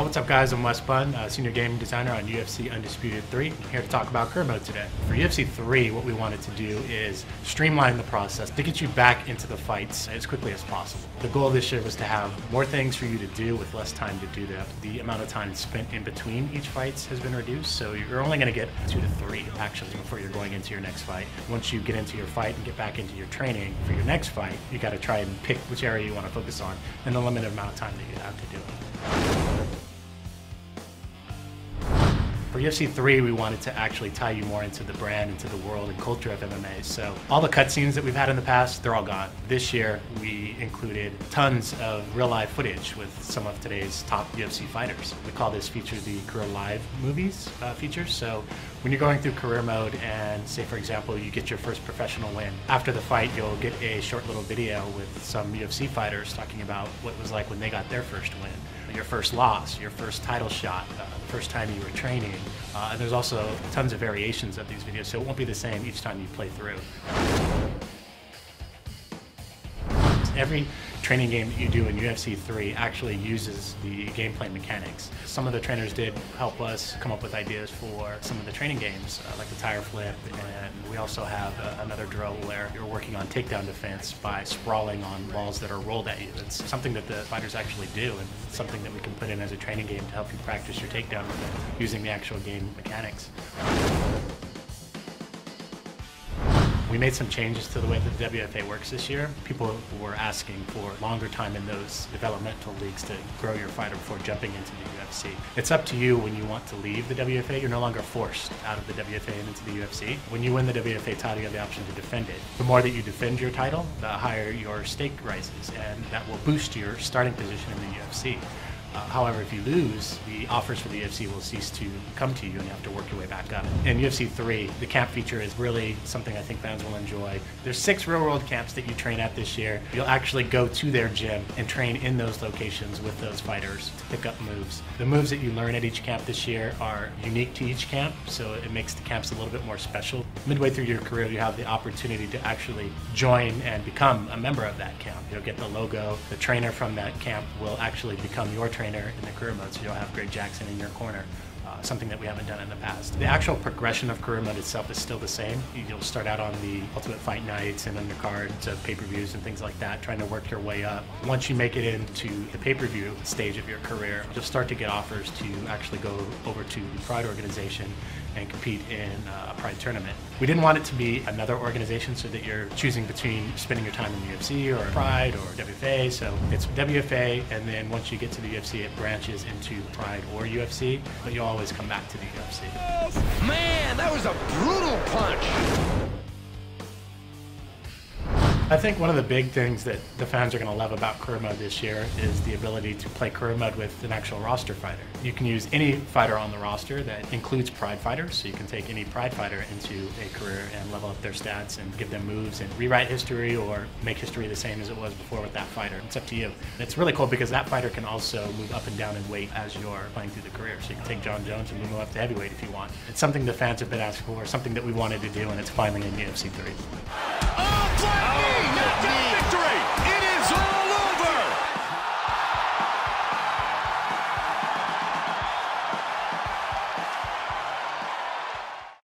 What's up guys, I'm Wes Bunn, Senior Game Designer on UFC Undisputed 3. I'm here to talk about career mode today. For UFC 3, what we wanted to do is streamline the process to get you back into the fights as quickly as possible. The goal this year was to have more things for you to do with less time to do them. The amount of time spent in between each fight has been reduced, so you're only going to get 2 to 3 actions before you're going into your next fight. Once you get into your fight and get back into your training for your next fight, you got to try and pick which area you want to focus on and the limited amount of time that you have to do it. For UFC 3, we wanted to actually tie you more into the brand, into the world and culture of MMA. So all the cutscenes that we've had in the past, they're all gone. This year, we included tons of real-life footage with some of today's top UFC fighters. We call this feature the Career Live Movies feature. So when you're going through career mode and say, for example, you get your first professional win, after the fight, you'll get a short little video with some UFC fighters talking about what it was like when they got their first win, your first loss, your first title shot, the first time you were training. And there's also tons of variations of these videos, so it won't be the same each time you play through. Every training game that you do in UFC 3 actually uses the gameplay mechanics. Some of the trainers did help us come up with ideas for some of the training games, like the tire flip, and we also have another drill where you're working on takedown defense by sprawling on balls that are rolled at you. It's something that the fighters actually do, and something that we can put in as a training game to help you practice your takedown defense using the actual game mechanics. We made some changes to the way that the WFA works this year. People were asking for longer time in those developmental leagues to grow your fighter before jumping into the UFC. It's up to you when you want to leave the WFA. You're no longer forced out of the WFA and into the UFC. When you win the WFA title, you have the option to defend it. The more that you defend your title, the higher your stake rises, and that will boost your starting position in the UFC. However, if you lose, the offers for the UFC will cease to come to you and you have to work your way back up. In UFC 3, the camp feature is really something I think fans will enjoy. There's 6 real-world camps that you train at this year. You'll actually go to their gym and train in those locations with those fighters to pick up moves. The moves that you learn at each camp this year are unique to each camp, so it makes the camps a little bit more special. Midway through your career, you have the opportunity to actually join and become a member of that camp. You'll get the logo. The trainer from that camp will actually become your trainer in the career mode, so you'll have Greg Jackson in your corner, something that we haven't done in the past. The actual progression of career mode itself is still the same. You'll start out on the Ultimate Fight nights and undercards of pay-per-views and things like that, trying to work your way up. Once you make it into the pay-per-view stage of your career, you'll start to get offers to actually go over to the Pride organization and compete in a Pride tournament. We didn't want it to be another organization so that you're choosing between spending your time in the UFC or Pride or WFA, so it's WFA, and then once you get to the UFC it branches into Pride or UFC, but you'll always come back to the UFC. Man, that was a brutal punch! I think one of the big things that the fans are going to love about career mode this year is the ability to play career mode with an actual roster fighter. You can use any fighter on the roster that includes Pride fighters, so you can take any Pride fighter into a career and level up their stats and give them moves and rewrite history or make history the same as it was before with that fighter. It's up to you. And it's really cool because that fighter can also move up and down in weight as you're playing through the career. So you can take John Jones and move him up to heavyweight if you want. It's something the fans have been asking for, something that we wanted to do, and it's finally in UFC 3. Oh, not me!